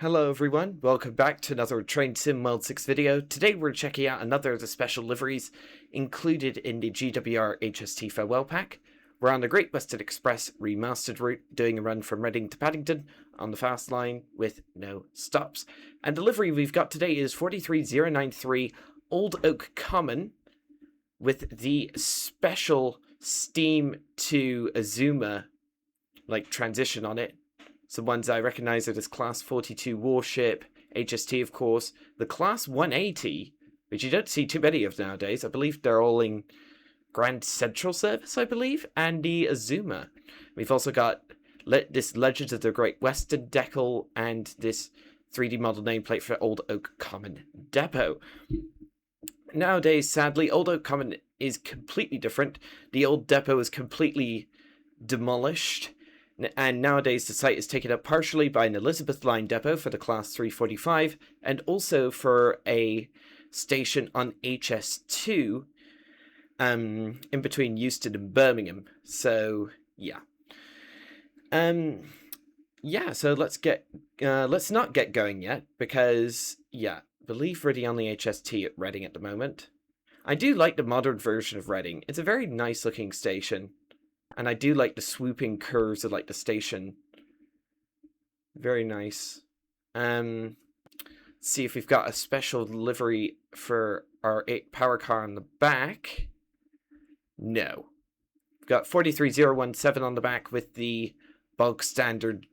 Hello everyone, welcome back to another Train Sim World 6 video. Today we're checking out another of the special liveries included in the GWR HST Farewell Pack. We're on the Great Western Express remastered route, doing a run from Reading to Paddington on the fast line with no stops. And the livery we've got today is 43093 Old Oak Common with the special Steam to Azuma transition on it. Some ones I recognize are this Class 42 warship, HST of course, the Class 180, which you don't see too many of nowadays. I believe they're all in Grand Central Service, I believe, and the Azuma. We've also got this Legends of the Great Western decal and this 3D model nameplate for Old Oak Common Depot. Nowadays, sadly, Old Oak Common is completely different. The old depot is completely demolished. And nowadays the site is taken up partially by an Elizabeth Line depot for the Class 345 and also for a station on HS2 in between Euston and Birmingham. So yeah. So let's not get going yet because I believe we're the only HST at Reading at the moment. I do like the modern version of Reading. It's a very nice looking station. And I do like the swooping curves of the station. Very nice. Let's see if we've got a special livery for our power car on the back. No. We've got 43017 on the back with the bog standard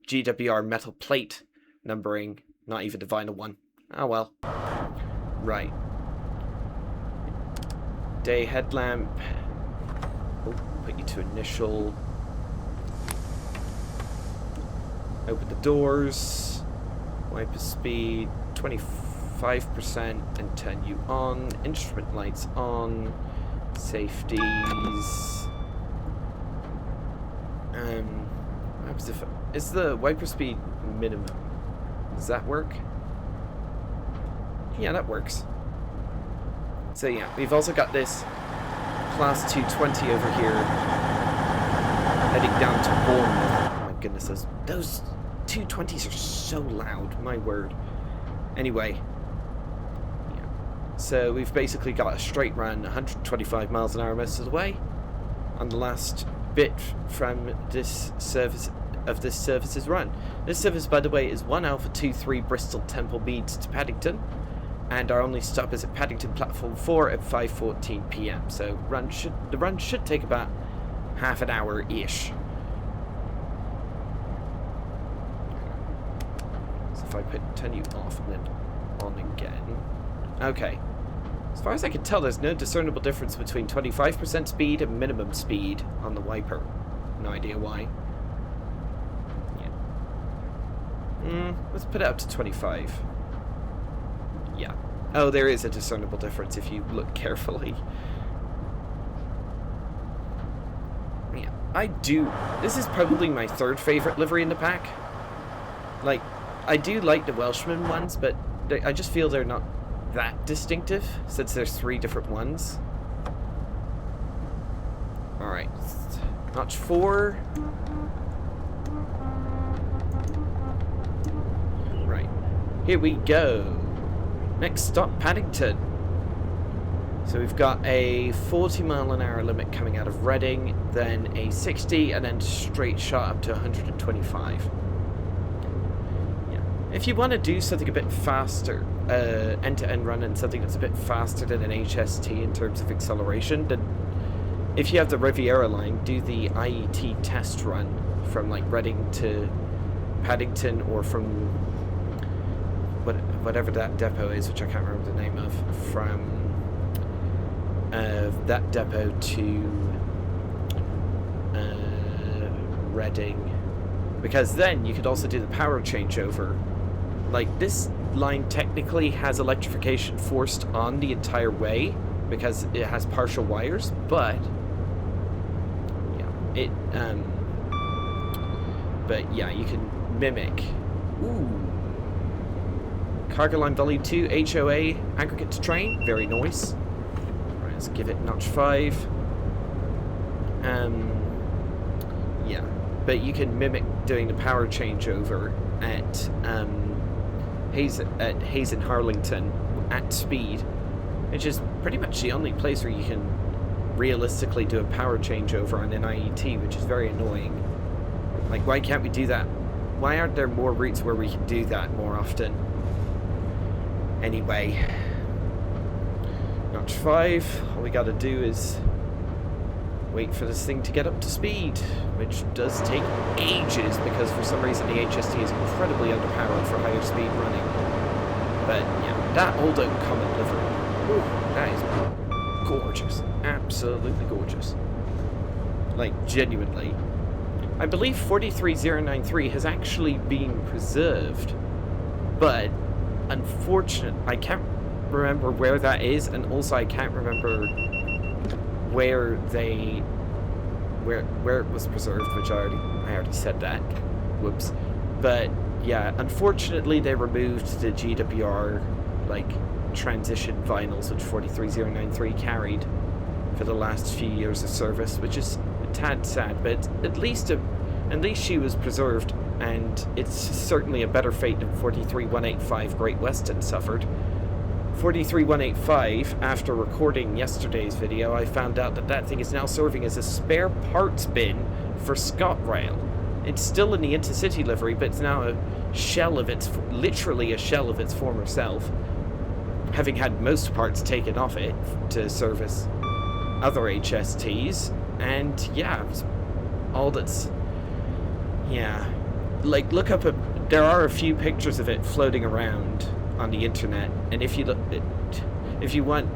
GWR metal plate numbering, not even the vinyl one. Oh well. Right. Day headlamp. Put you to initial. Open the doors. Wiper speed 25% and turn you on. Instrument lights on. Safeties. What happens if is the wiper speed minimum? Does that work? Yeah, that works. So yeah, we've also got this Class 220 over here, heading down to Bournemouth. Oh my goodness, those 220s are so loud, my word. Anyway, so we've basically got a straight run, 125 miles an hour most of the way, on the last bit from this service's run. This service, by the way, is 1 Alpha 23 Bristol Temple Meads to Paddington. And our only stop is at Paddington Platform 4 at 5:14 PM. So the run should take about half an hour-ish. So if I turn you off and then on again. Okay. As far as I can tell, there's no discernible difference between 25% speed and minimum speed on the wiper. No idea why. Yeah. Let's put it up to 25. Yeah. Oh, there is a discernible difference if you look carefully. Yeah. This is probably my third favorite livery in the pack. I do like the Welshman ones, but I just feel they're not that distinctive since there's 3 different ones. Alright. Notch 4. Right. Here we go. Next stop, Paddington. So we've got a 40 mile an hour limit coming out of Reading, then a 60, and then straight shot up to 125. Yeah. If you want to do something a bit faster, end-to-end run and something that's a bit faster than an HST in terms of acceleration, then if you have the Riviera line, do the IET test run from Reading to Paddington, or from whatever that depot is, which I can't remember the name of, from that depot to Reading, because then you could also do the power changeover. This line technically has electrification forced on the entire way because it has partial wires, but yeah, you can mimic. Ooh. Cargo Line Volume 2, HOA, aggregate to train, very nice. Right, let's give it notch 5. Yeah, but you can mimic doing the power changeover at Hayes and Harlington at speed, which is pretty much the only place where you can realistically do a power changeover on an IET, which is very annoying. Like, why can't we do that? Why aren't there more routes where we can do that more often? Anyway, notch 5, all we gotta do is wait for this thing to get up to speed, which does take ages because for some reason the HST is incredibly underpowered for higher speed running. But yeah, that old uncommon livery, that is gorgeous, absolutely gorgeous. Like, genuinely. I believe 43093 has actually been preserved, but unfortunately, I can't remember where that is, and also I can't remember where it was preserved, which I already said that. Whoops. But yeah, unfortunately they removed the GWR like transition vinyls which 43093 carried for the last few years of service, which is a tad sad, but at least she was preserved, and it's certainly a better fate than 43185 Great Western suffered. 43185, after recording yesterday's video, I found out that thing is now serving as a spare parts bin for ScotRail. It's still in the Intercity livery, but it's now literally a shell of its former self, having had most parts taken off it to service other HSTs, and yeah, all that's, yeah, like, look up there are a few pictures of it floating around on the internet, and if you want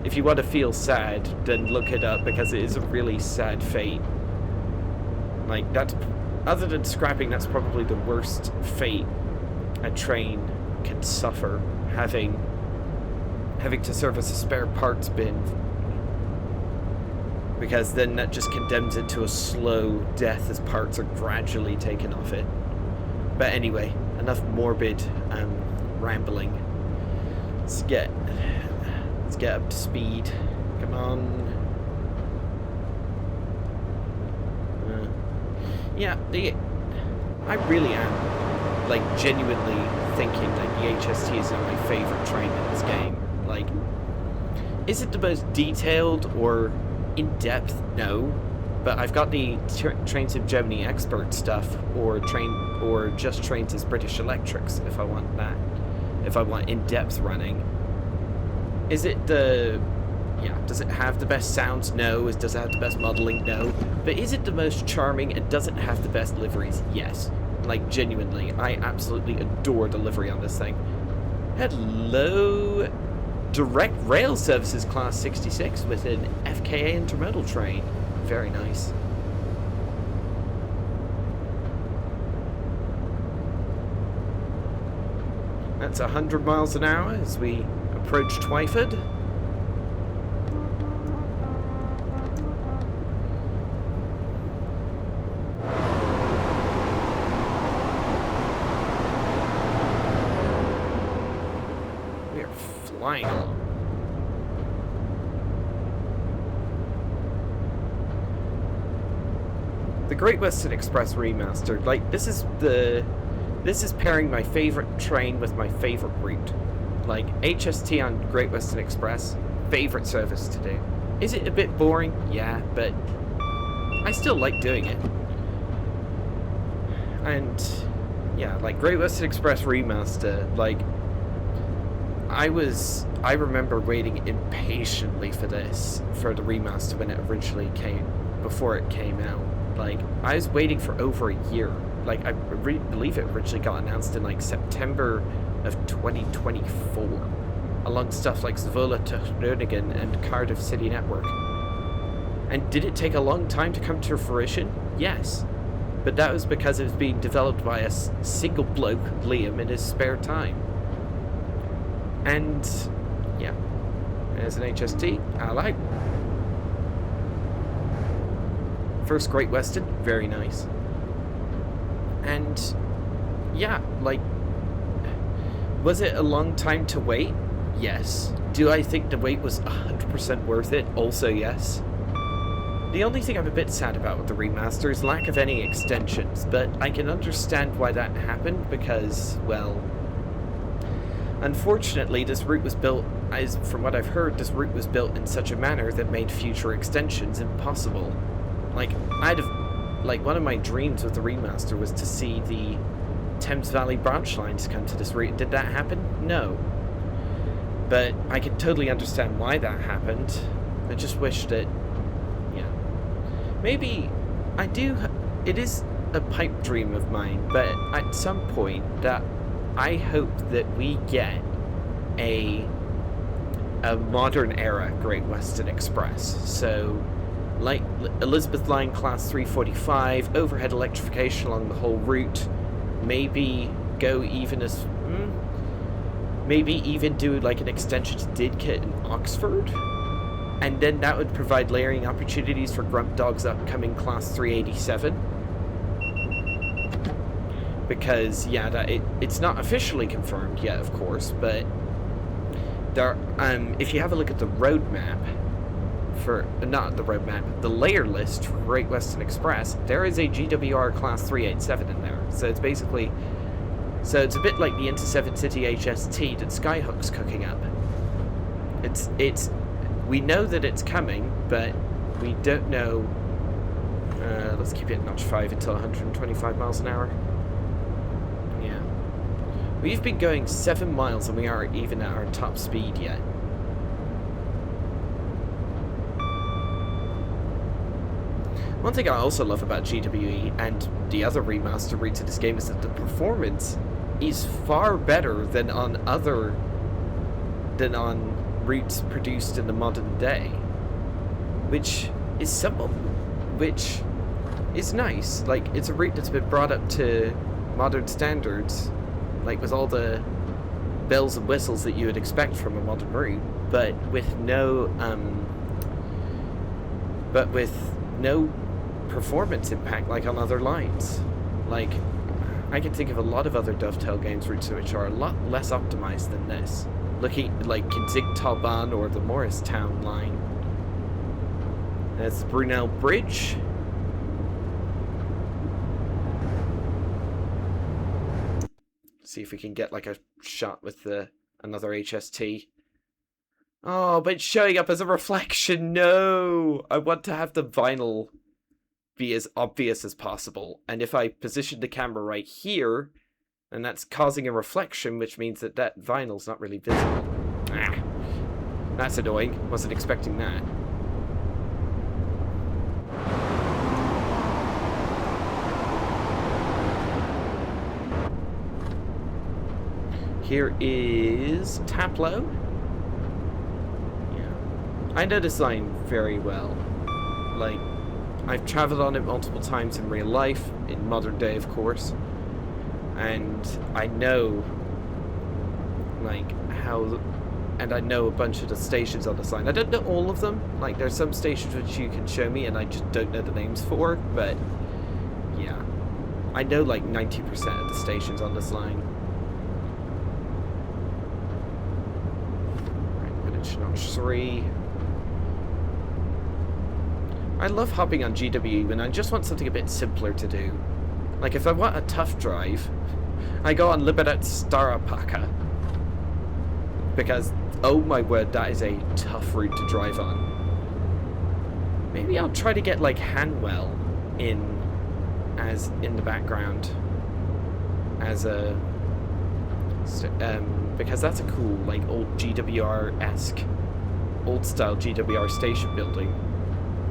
to feel sad, then look it up, because it is a really sad fate. Like, that's, other than scrapping, that's probably the worst fate a train can suffer, having to service a spare parts bin, because then that just condemns it to a slow death as parts are gradually taken off it. But anyway, enough morbid rambling. Let's get up to speed. Come on. Yeah, I really am, like, genuinely thinking that the HST is now my favorite train in this game. Like, is it the most detailed or in-depth? No. But I've got the Trains of Germany expert stuff, or just Trains as British Electrics, if I want that. If I want in-depth running. Is it the... yeah, does it have the best sounds? No. Does it have the best modelling? No. But is it the most charming, and does it have the best liveries? Yes. Like, genuinely, I absolutely adore the livery on this thing. Hello! Direct Rail Services Class 66 with an FKA intermodal train. Very nice. That's 100 miles an hour as we approach Twyford. We are flying along. The Great Western Express Remastered, like, this is pairing my favorite train with my favorite route. Like, HST on Great Western Express, favorite service to do. Is it a bit boring? Yeah, but I still like doing it. And yeah, like, Great Western Express Remaster, like, I remember waiting impatiently for the remaster when it originally before it came out. Like, I was waiting for over a year. Like, I believe it originally got announced in, like, September of 2024, along stuff like Zwolle to Groningen and Cardiff City Network. And did it take a long time to come to fruition? Yes. But that was because it was being developed by a single bloke, Liam, in his spare time. And, yeah, as an HST, I like. First Great Western, very nice. And yeah, like, was it a long time to wait? Yes. Do I think the wait was 100% worth it? Also yes. The only thing I'm a bit sad about with the remaster is lack of any extensions, but I can understand why that happened because, well, unfortunately this route was built, as from what I've heard, this route was built in such a manner that made future extensions impossible. Like, one of my dreams with the remaster was to see the Thames Valley branch lines come to this route. Did that happen? No. But I can totally understand why that happened. I just wish that, maybe it is a pipe dream of mine, but at some point that I hope that we get a modern era Great Western Express. So, like Elizabeth Line Class 345, overhead electrification along the whole route, maybe go even as, maybe even do like an extension to Didcot in Oxford? And then that would provide layering opportunities for Grump Dog's upcoming Class 387. Because, yeah, it's not officially confirmed yet, of course, but there, if you have a look at the roadmap for, not the roadmap, the layer list for Great Western Express, there is a GWR Class 387 in there. So it's basically, so it's a bit like the Inter-7 City HST that Skyhook's cooking up. We know that it's coming, but we don't know. Let's keep it at notch 5 until 125 miles an hour. Yeah. We've been going 7 miles and we aren't even at our top speed yet. One thing I also love about GWE and the other remaster routes of this game is that the performance is far better than on routes produced in the modern day, which is nice. Like, it's a route that's been brought up to modern standards, like with all the bells and whistles that you would expect from a modern route, but with no performance impact like on other lines. Like, I can think of a lot of other Dovetail Games routes which are a lot less optimized than this. Looking like Kinzig-Talban or the Morristown line. That's the Brunel Bridge. See if we can get like a shot with another HST. Oh, but it's showing up as a reflection. No! I want to have the vinyl be as obvious as possible. And if I position the camera right here, and that's causing a reflection, which means that vinyl's not really visible. Ah, that's annoying. Wasn't expecting that. Here is Taplow. Yeah. I know this line very well. Like, I've traveled on it multiple times in real life, in modern day, of course. And I know, like, and I know a bunch of the stations on this line. I don't know all of them. Like, there's some stations which you can show me and I just don't know the names for, but, yeah. I know, like, 90% of the stations on this line. Right, Greenwich Notch 3. I love hopping on GWE when I just want something a bit simpler to do. Like, if I want a tough drive, I go on Liberec Starapaka. Because, oh my word, that is a tough route to drive on. Maybe I'll try to get, like, Hanwell in the background. As a... because that's a cool, like, old GWR-esque, old-style GWR station building.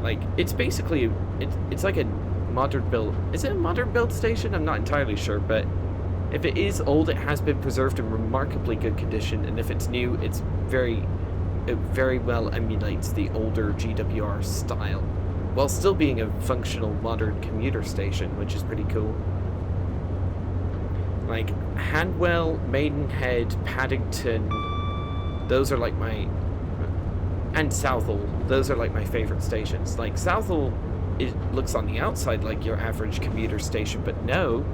Like, it's basically... It's like a modern build. Is it a modern build station? I'm not entirely sure, but if it is old, it has been preserved in remarkably good condition, and if it's new, it very well emulates the older GWR style, while still being a functional modern commuter station, which is pretty cool. Like, Handwell, Maidenhead, Paddington, those are like my... and Southall, those are like my favourite stations. Like, Southall, it looks on the outside like your average commuter station, but no,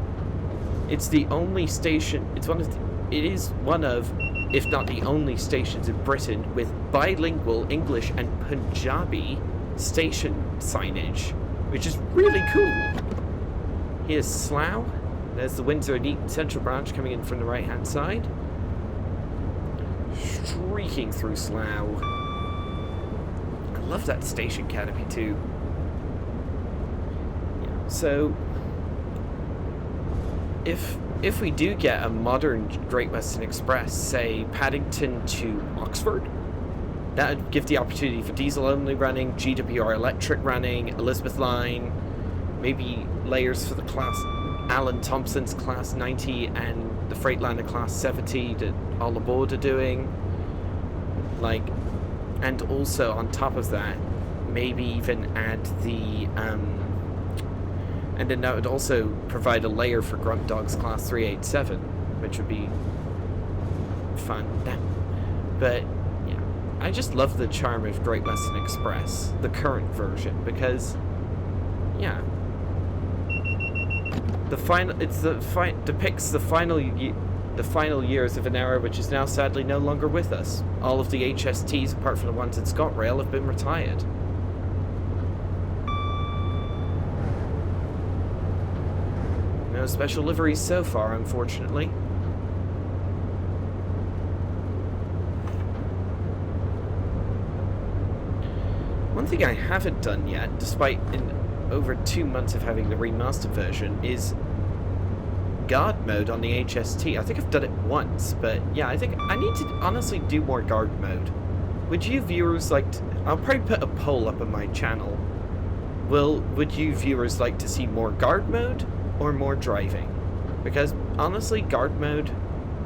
it's the only station, it is one of, if not the only stations in Britain with bilingual English and Punjabi station signage, which is really cool. Here's Slough. There's the Windsor and Eton Central branch coming in from the right-hand side. Streaking through Slough. I love that station canopy too. Yeah, so if we do get a modern Great Western Express, say Paddington to Oxford, that would give the opportunity for diesel only running, GWR electric running, Elizabeth line, maybe layers for the class Alan Thompson's class 90 and the Freightliner class 70 that all aboard are doing. Like, and also on top of that, maybe even add the and then that would also provide a layer for Grunt Dog's class 387, which would be fun. But yeah, I just love the charm of Great Western Express, the current version, because yeah, depicts the final years of an era which is now sadly no longer with us. All of the HSTs, apart from the ones in ScotRail, have been retired. No special liveries so far, unfortunately. One thing I haven't done yet, despite in over 2 months of having the remastered version, is guard mode on the HST. I think I've done it once, but yeah, I think I need to honestly do more guard mode. Would you viewers like to, I'll probably put a poll up on my channel. Would you viewers like to see more guard mode or more driving? Because honestly, guard mode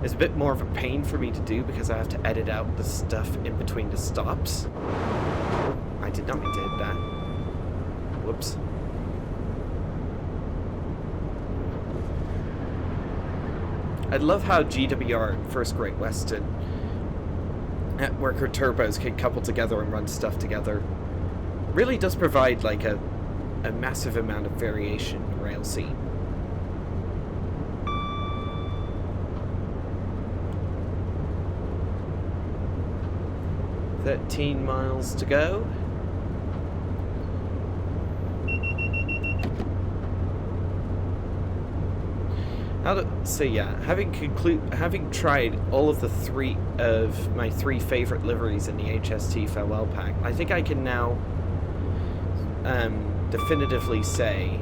is a bit more of a pain for me to do because I have to edit out the stuff in between the stops. Oh, I did not mean to hit that. Whoops. I love how GWR and First Great Western Networker turbos can couple together and run stuff together. Really does provide like a massive amount of variation in rail scene. "13 miles to go." So yeah, having tried all of my three favorite liveries in the HST farewell pack, I think I can now definitively say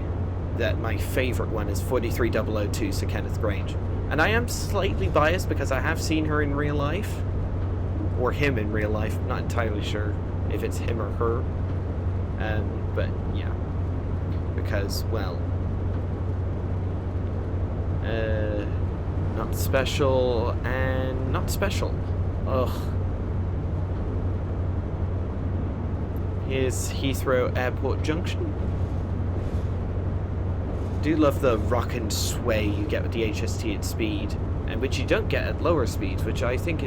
that my favorite one is 43002 Sir Kenneth Grange. And I am slightly biased because I have seen her in real life, or him in real life. I'm not entirely sure if it's him or her, but yeah, because, well, not special and not special. Ugh. Here's Heathrow Airport Junction. Do love the rock and sway you get with the HST at speed, and which you don't get at lower speeds, which I think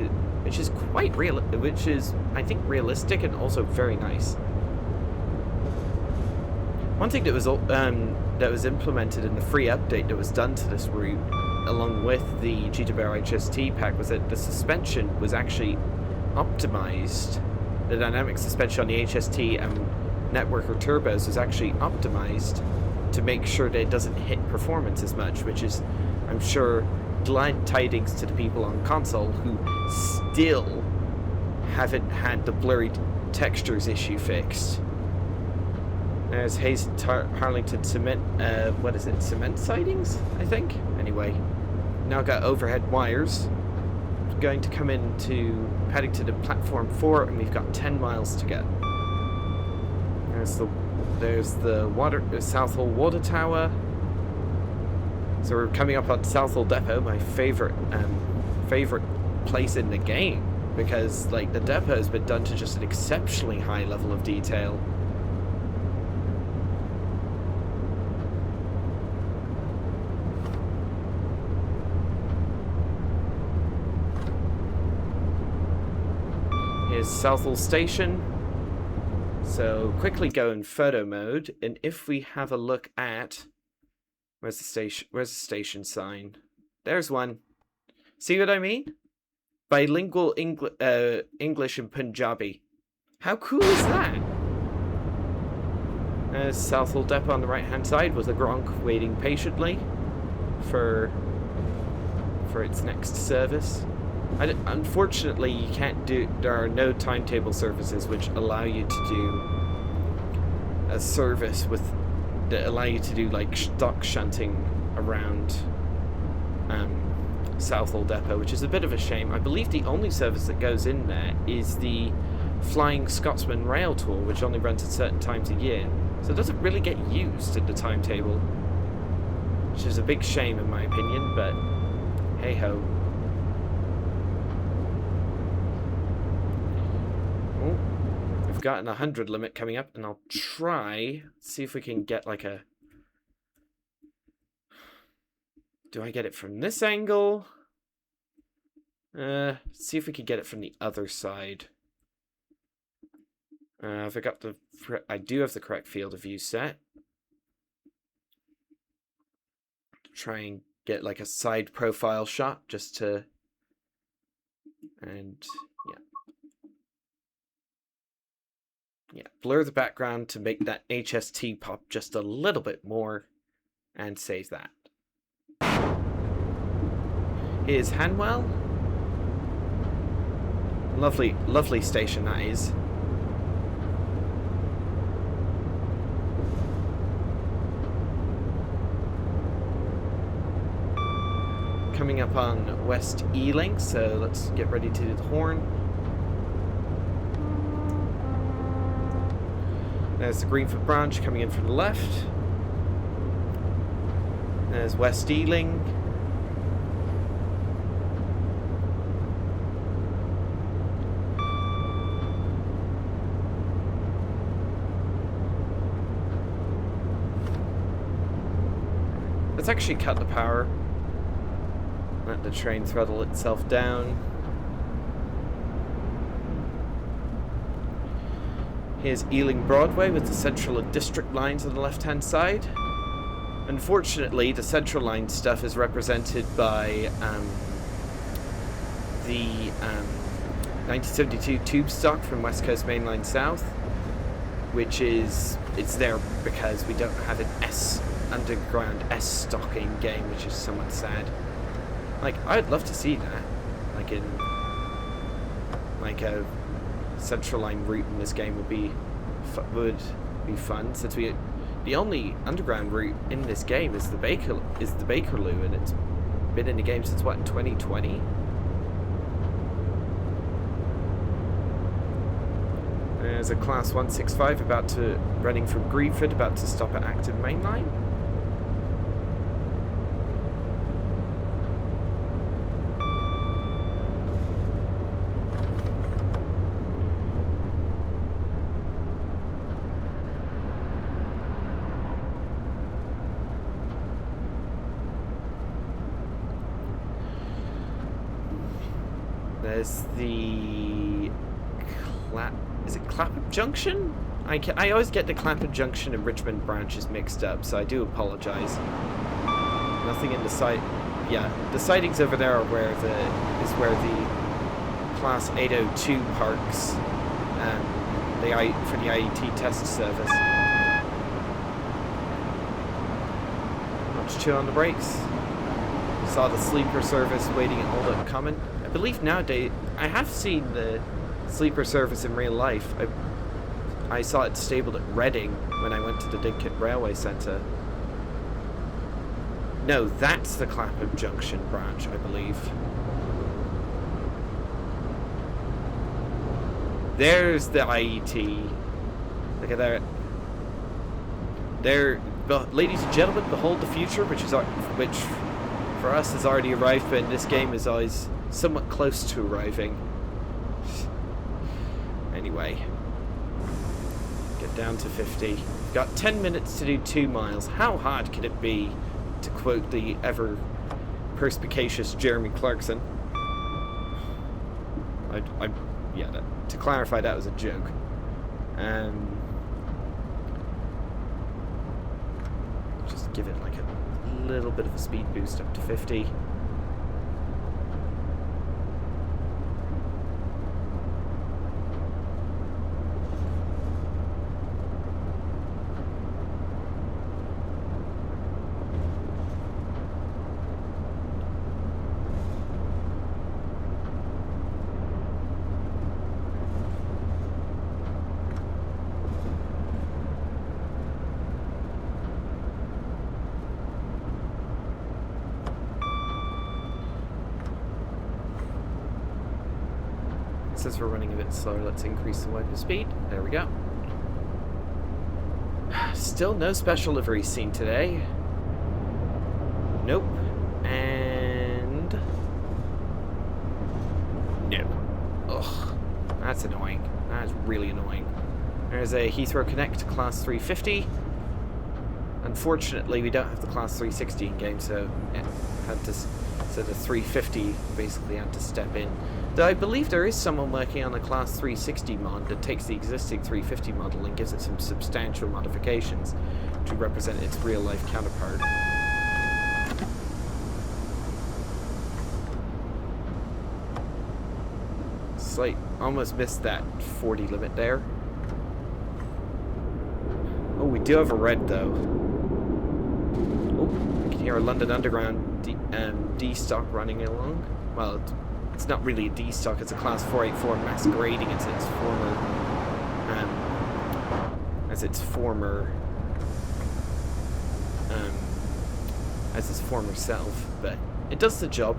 is quite real, which is I think realistic and also very nice. One thing that was implemented in the free update that was done to this route, along with the GWR HST pack, was that the suspension was actually optimized. The dynamic suspension on the HST and Networker turbos was actually optimized to make sure that it doesn't hit performance as much, which is, I'm sure, glad tidings to the people on console who still haven't had the blurry textures issue fixed. There's Harlington Cement, what is it, cement sidings, I think? Anyway, now got overhead wires. Going to come into Paddington to platform 4, and we've got 10 miles to go. There's the Southall Water Tower. So we're coming up on Southall Depot, my favorite place in the game, because like the depot has been done to just an exceptionally high level of detail. Here's Southall Station. So quickly go in photo mode, and if we have a look at where's the station sign? There's one. See what I mean? Bilingual English and Punjabi. How cool is that? There's Southall Depot on the right hand side with a Gronk waiting patiently for its next service. Unfortunately, you can't do. There are no timetable services which allow you to do a service that allow you to do like stock shunting around Southall Depot, which is a bit of a shame. I believe the only service that goes in there is the Flying Scotsman Rail Tour, which only runs at certain times a year, so it doesn't really get used in the timetable, which is a big shame in my opinion, but hey ho. Oh, we've got an 100 limit coming up, and I'll try see if we can get like a. Do I get it from this angle? See if we can get it from the other side. Have I got the? I do have the correct field of view set. Try and get like a side profile shot just to. And yeah, blur the background to make that HST pop just a little bit more, and save that. Is Hanwell. Lovely, lovely station that is. Coming up on West Ealing, so let's get ready to do the horn. There's the Greenfoot branch coming in from the left. There's West Ealing. Let's actually cut the power. Let the train throttle itself down. Here's Ealing Broadway with the Central and District lines on the left-hand side. Unfortunately, the Central line stuff is represented by the 1972 tube stock from West Coast Main Line South, which is, it's there because we don't have an underground S stock in game, which is somewhat sad. Like, I'd love to see that, like in like a Central line route in this game would be fun, since the only underground route in this game is the Bakerloo, and it's been in the game since what, 2020. There's a Class 165 running from Greenford, about to stop at Acton Main Line. There's the is it Clapham Junction? I always get the Clapham Junction and Richmond branches mixed up, so I do apologize. Nothing in the site. Yeah, the sidings over there are where the Class 802 parks for the IET test service. Notch 2 on the brakes. Saw the sleeper service waiting at Old Common. I believe nowadays I have seen the sleeper service in real life. I saw it stabled at Reading when I went to the Didcot Railway Centre. No, that's the Clapham Junction branch, I believe. There's the IET. Look at that. There, ladies and gentlemen, behold the future, which for us has already arrived, but in this game is always somewhat close to arriving. Anyway, get down to 50. We've got 10 minutes to do 2 miles. How hard can it be, to quote the ever perspicacious Jeremy Clarkson? To clarify, that was a joke. Just give it like a little bit of a speed boost up to 50. says we're running a bit slow. Let's increase the wiper speed. There we go. Still no special liveries seen today. Nope. And... no. Ugh. That's annoying. That's really annoying. There's a Heathrow Connect Class 350. Unfortunately, we don't have the Class 360 in game, so yeah, so the 350 basically had to step in. Though I believe there is someone working on a Class 360 mod that takes the existing 350 model and gives it some substantial modifications to represent its real-life counterpart. Slight, almost missed that 40 limit there. Oh, we do have a red though. Oh, I can hear a London Underground D stock running along. Well, it's not really a D stock; it's a Class 484 masquerading as its former self, but it does the job.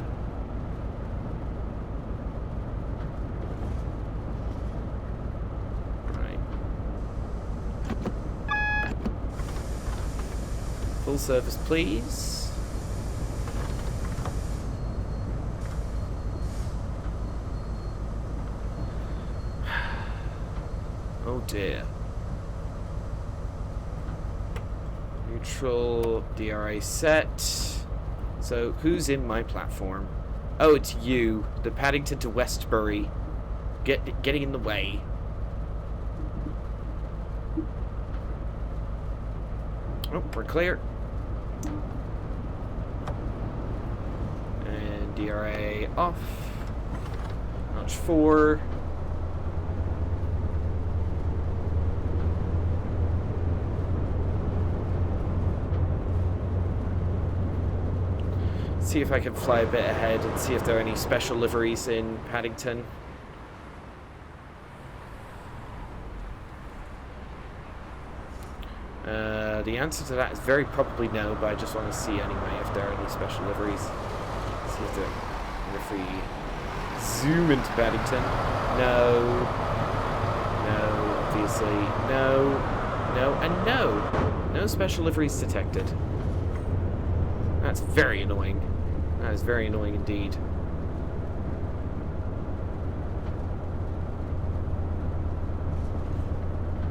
Full service, please. Oh dear. Neutral, DRA set. So, who's in my platform? Oh, it's you. The Paddington to Westbury. Getting in the way. Oh, we're clear. And DRA off. Notch 4. See if I can fly a bit ahead and see if there are any special liveries in Paddington. The answer to that is very probably no, but I just want to see anyway if there are any special liveries. See if if we zoom into Paddington. No. No, obviously. No. No, and no. No special liveries detected. That's very annoying. That is very annoying indeed.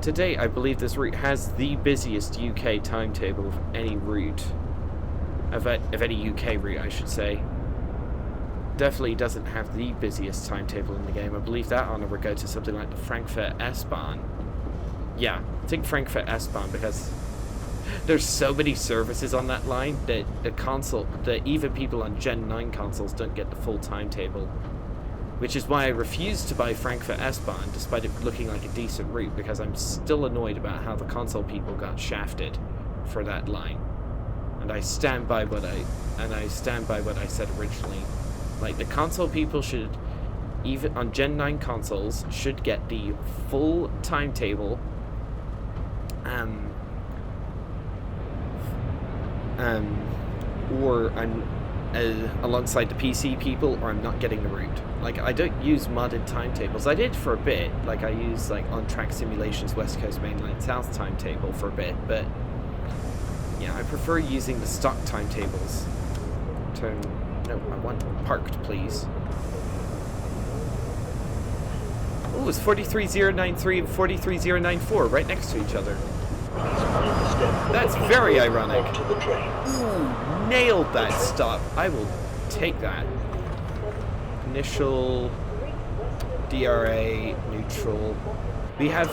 Today, I believe this route has the busiest UK timetable of any route. Of any UK route, I should say. Definitely doesn't have the busiest timetable in the game. I believe that honor would go to something like the Frankfurt S-Bahn. Yeah, I think Frankfurt S-Bahn, because there's so many services on that line that that even people on Gen 9 consoles don't get the full timetable. Which is why I refuse to buy Frankfurt S-Bahn, despite it looking like a decent route, because I'm still annoyed about how the console people got shafted for that line. And I stand by what I said originally. Like, the console people should, even on Gen 9 consoles, should get the full timetable alongside the PC people, or I'm not getting the route. Like, I don't use modded timetables. I did for a bit. Like, I used, like, On Track Simulations West Coast Mainline South timetable for a bit, but yeah, I prefer using the stock timetables. No, I want parked, please. Ooh, it's 43093 and 43094 right next to each other. That's very ironic. Ooh, nailed that stop. I will take that. Initial, DRA, neutral. We have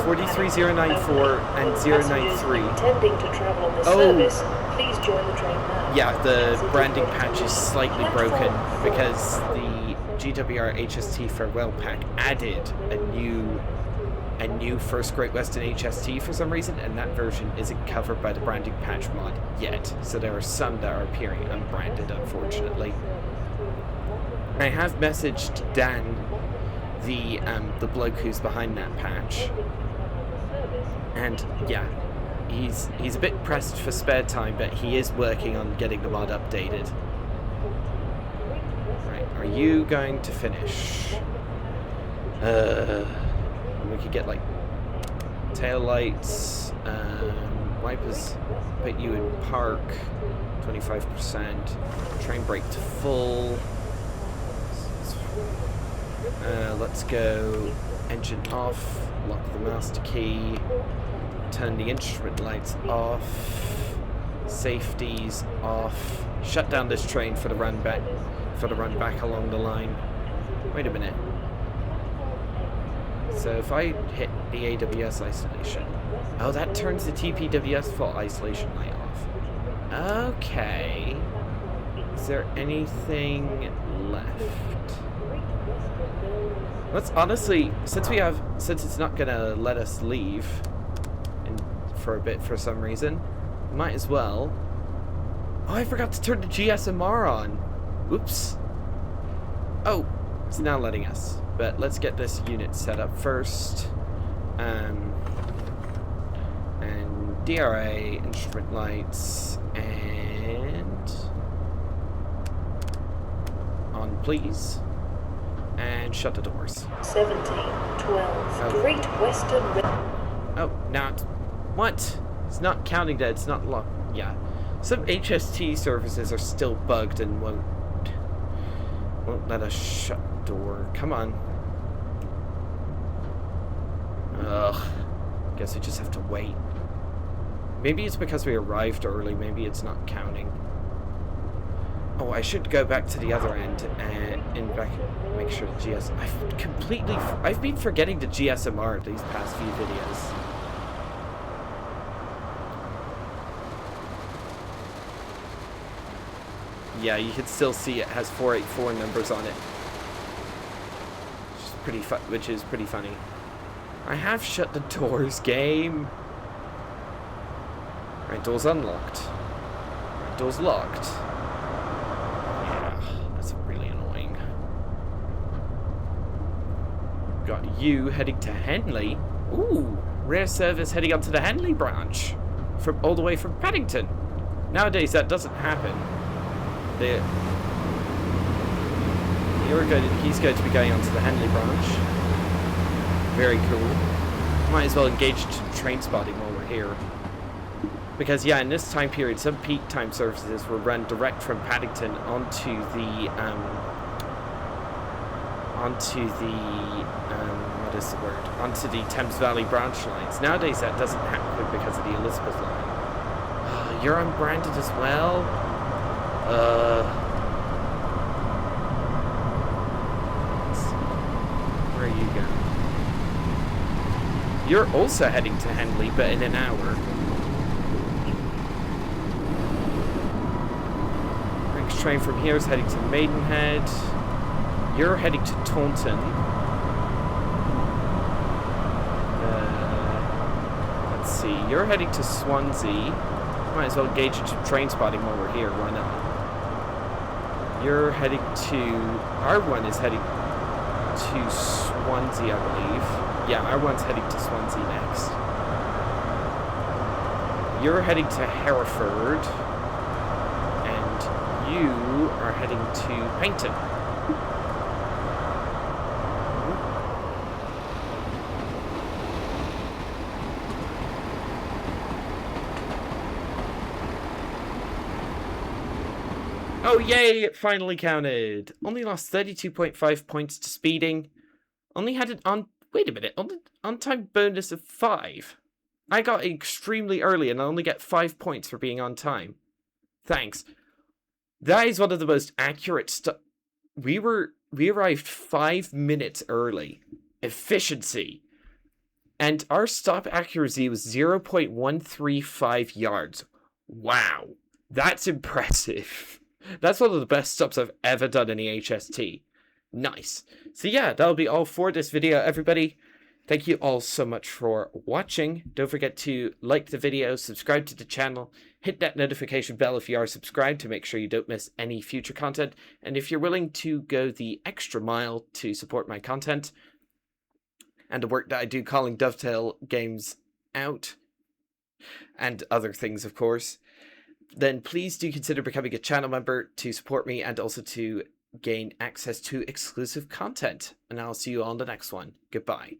43094 and 093. Oh, please join the train now. Yeah, the branding patch is slightly broken because the GWR HST Farewell Pack added a new First Great Western HST for some reason, and that version isn't covered by the branding patch mod yet. So there are some that are appearing unbranded, unfortunately. I have messaged Dan, the bloke who's behind that patch, and yeah, he's a bit pressed for spare time, but he is working on getting the mod updated. Right, are you going to finish? We could get, like, tail lights, wipers, put you in park, 25%, train brake to full. Let's go engine off, lock the master key, turn the instrument lights off, safeties off, shut down this train for the run back along the line. Wait a minute. So if I hit the AWS isolation, oh, that turns the TPWS fault isolation light off. Okay. Is there anything left? Let's honestly, since it's not gonna let us leave for a bit for some reason, might as well. Oh, I forgot to turn the GSMR on. Oops. Oh, it's now letting us. But let's get this unit set up first. And DRA, instrument lights, and on please. And shut the doors. 17, 12, Great Western... Oh, not... What? It's not counting that, it's not locked. Yeah. Some HST services are still bugged and won't let us shut the door. Come on. Ugh. Guess we just have to wait. Maybe it's because we arrived early, maybe it's not counting. Oh, I should go back to the other end and make sure the GS... I've been forgetting the GSMR these past few videos. Yeah, you can still see it has 484 numbers on it. Which is pretty funny. I have shut the doors, game. Right, door's unlocked. Right, door's locked. That's really annoying. Got you heading to Henley. Ooh, rare service heading up to the Henley branch, all the way from Paddington. Nowadays that doesn't happen. He's going to be going on to the Henley branch. Very cool. Might as well engage train spotting while we're here. Because, yeah, in this time period, some peak time services were run direct from Paddington onto the Thames Valley branch lines. Nowadays, that doesn't happen because of the Elizabeth line. You're unbranded as well? Where are you going? You're also heading to Henley, but in an hour. Next train from here is heading to Maidenhead. You're heading to Taunton. Let's see. You're heading to Swansea. Might as well engage into train spotting while we're here. Why not? You're heading to... R1 is heading to Swansea, I believe. Yeah, R1's heading to Swansea next. You're heading to Hereford. And you are heading to Paddington. Oh, yay! It finally counted. Only lost 32.5 points to speeding. Only had it on... Wait a minute. On-time bonus of 5. I got extremely early and I only get 5 points for being on time. Thanks. That is one of the most accurate stuff. We arrived 5 minutes early. Efficiency. And our stop accuracy was 0.135 yards. Wow. That's impressive. That's one of the best stops I've ever done in the HST. Nice. So yeah, that'll be all for this video, everybody. Thank you all so much for watching. Don't forget to like the video, subscribe to the channel, hit that notification bell if you are subscribed to make sure you don't miss any future content. And if you're willing to go the extra mile to support my content and the work that I do calling Dovetail games out, and other things, of course, then please do consider becoming a channel member to support me and also to gain access to exclusive content. And I'll see you on the next one. Goodbye.